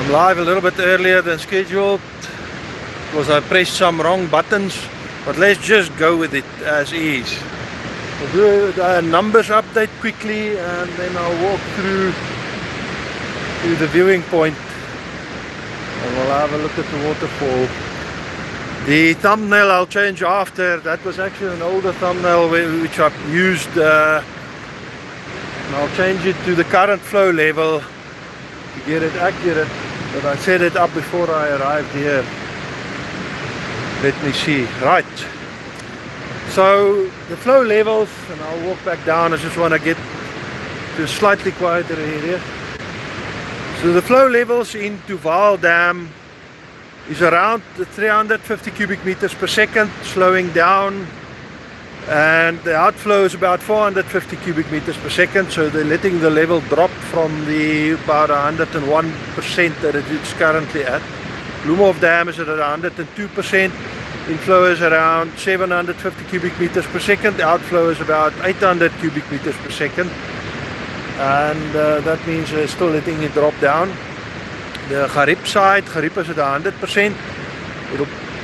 I'm live a little bit earlier than scheduled because I pressed some wrong buttons, but let's just go with it as is. We'll do the numbers update quickly and then I'll walk through to the viewing point and we'll have a look at the waterfall. The thumbnail I'll change after. That was actually an older thumbnail which I've used. And I'll change it to the current flow level to get it accurate, but I set it up before I arrived here. Let me see. Right, so the flow levels, and I'll walk back down. I just want to get to a slightly quieter area. So the flow levels into Waal Dam is around 350 cubic meters per second, slowing down, and the outflow is about 450 cubic meters per second, so they're letting the level drop from the about 101% that it's currently at. Bloemhof Dam is at 102%, inflow is around 750 cubic meters per second, the outflow is about 800 cubic meters per second, and that means they're still letting it drop down. The Garib side, Garib is at 100%.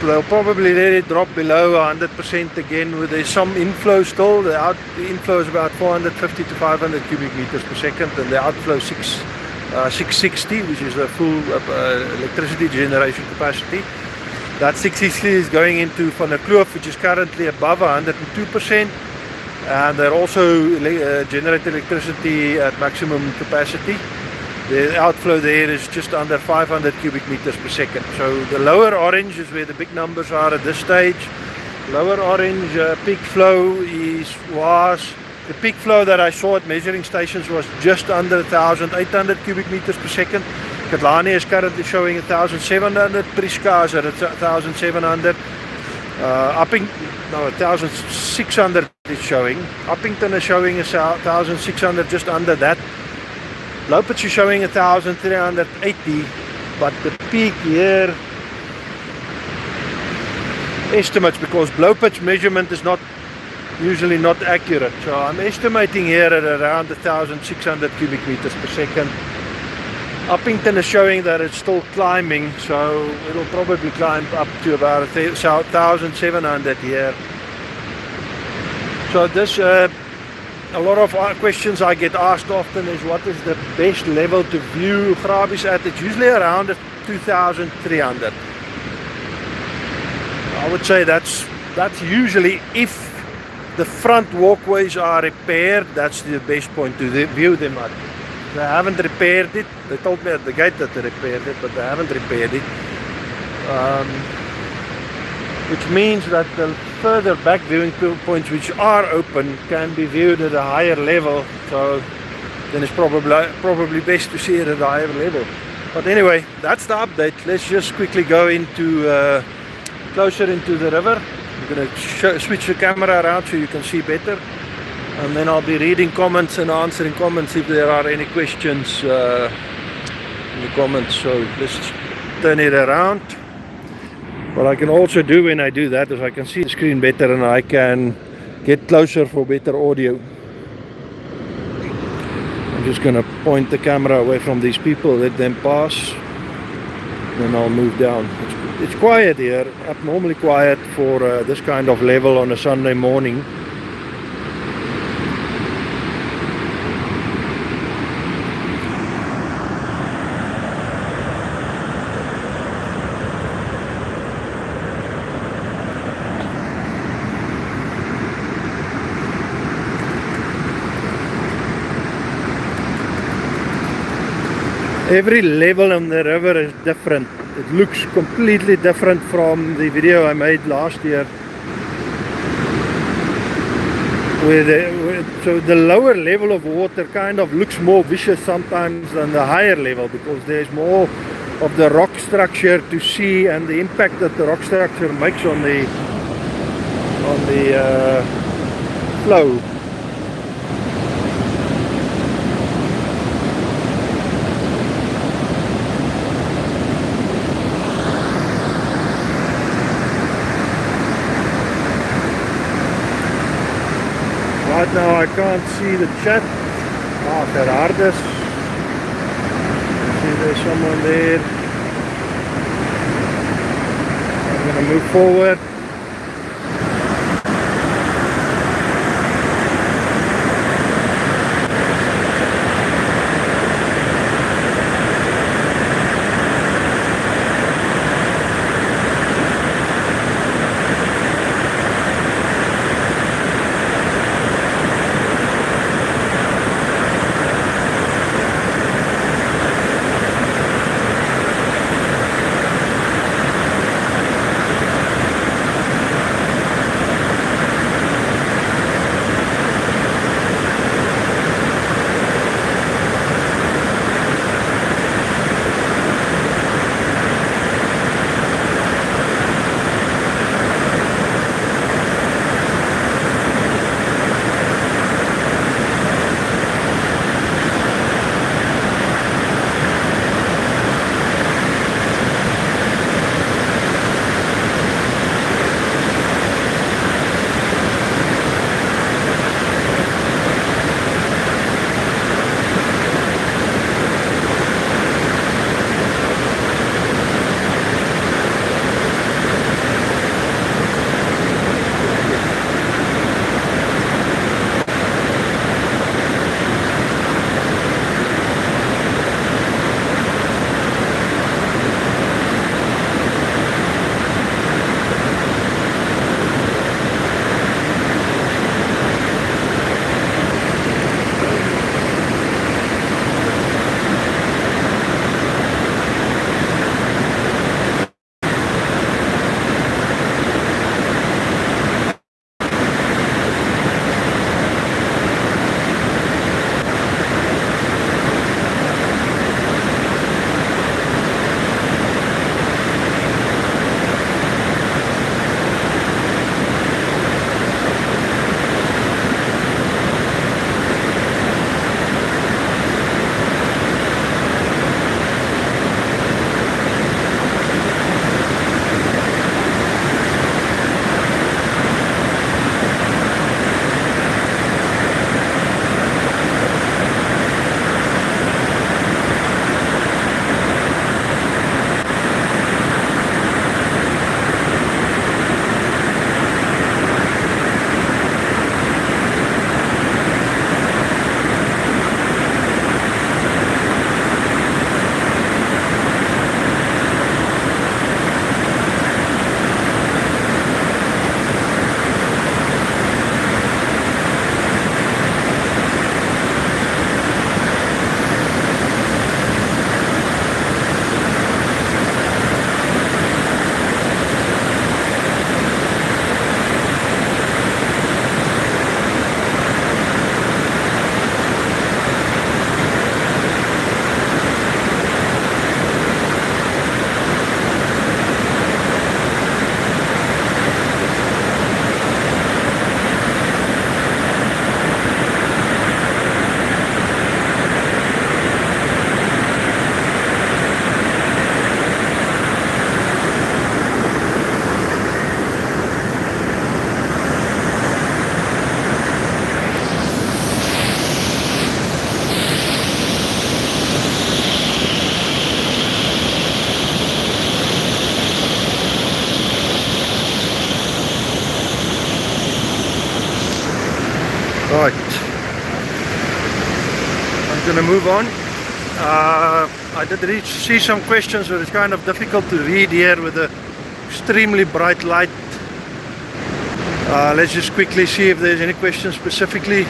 They'll probably let it drop below 100% again, where there's some inflow still. The inflow is about 450 to 500 cubic meters per second, and the outflow 660, which is the full electricity generation capacity. That 660 is going into Van der Kloof, which is currently above 102%, and they're also generate electricity at maximum capacity. The outflow there is just under 500 cubic meters per second. So the lower orange is where the big numbers are at this stage. Lower orange peak flow was the peak flow that I saw at measuring stations was just under 1,800 cubic meters per second. Katlani is currently showing 1,700. Prieska is at 1,700. 1,600 is showing. Uppington is showing 1,600, just under that. Loupitz is showing 1,380, but the peak here estimates, because blow pitch measurement is usually not accurate, so I'm estimating here at around 1,600 cubic meters per second. Uppington is showing that it's still climbing, so it'll probably climb up to about 1,700 here. So this a lot of questions I get asked often is, what is the best level to view Augrabies at? It's usually around 2,300. I would say that's usually, if the front walkways are repaired, that's the best point to view them at. They haven't repaired it. They told me at the gate that they repaired it, but they haven't repaired it. Which means that the further back viewing points which are open can be viewed at a higher level, so then it's probably best to see it at a higher level. But anyway, that's the update. Let's just quickly go into closer into the river. I'm going to switch the camera around so you can see better, and then I'll be reading comments and answering comments if there are any questions in the comments. So let's turn it around. What I can also do when I do that is I can see the screen better and I can get closer for better audio. I'm just going to point the camera away from these people, let them pass, then I'll move down. It's quiet here, abnormally quiet for this kind of level on a Sunday morning. Every level on the river is different. It looks completely different from the video I made last year. So the lower level of water kind of looks more vicious sometimes than the higher level, because there's more of the rock structure to see and the impact that the rock structure makes on the flow. Right now I can't see the chat. Gerardus. See the there's someone there. I'm going to move forward. Right, I'm going to move on. I did see some questions, but it's kind of difficult to read here with the extremely bright light. Let's just quickly see if there's any questions specifically.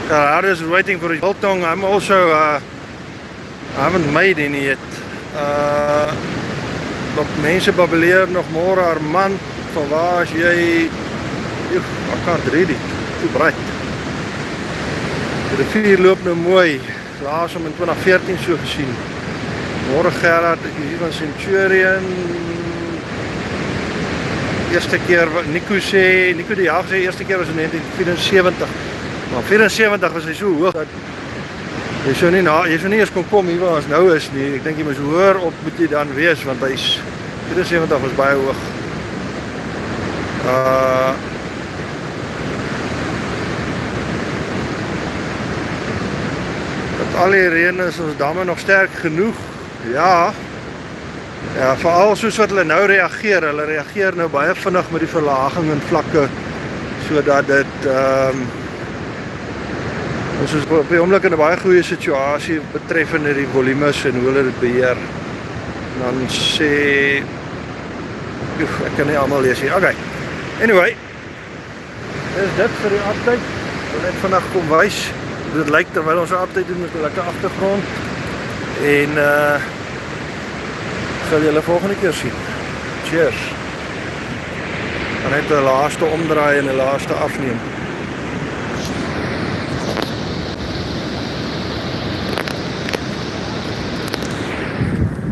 Others are waiting for a biltong. I'm also, I haven't made any yet. Wat mense babbeleer nog môre Armand, van waar is jy? I can't read it, too bright. Die rivier loop nou mooi. Laas hom in 2014 so gesien. Môre Gerard, ek is hier van Centurion. Eerste keer wat Nico die Jaag sê, eerste keer was in 1974. Maar 74 was hy so hoog dat jy sou nie eens kon kom hier waar ons nou is nie. Ek dink jy moes hoër op moet jy dan wees, want hy is 74 was baie hoog. Dat al die reën is ons damme nog sterk genoeg. Ja, veral soos wat hulle nou reageer. Hulle reageer nou baie vinnig met die verlaging in vlakke, sodat dit ons is op die oomblik in 'n baie goeie situasie betreffende die volumes en hoe hulle dit beheer. En dan sê ek kan nie almal lees nie. Okay. Anyway, dis dit vir die update. Ek wil net vandag kom wys hoe dit lyk terwyl ons 'n update doen met 'n lekker agtergrond. En sal julle volgende keer sien. Cheers. En net 'n laaste omdraai en 'n laaste afneem.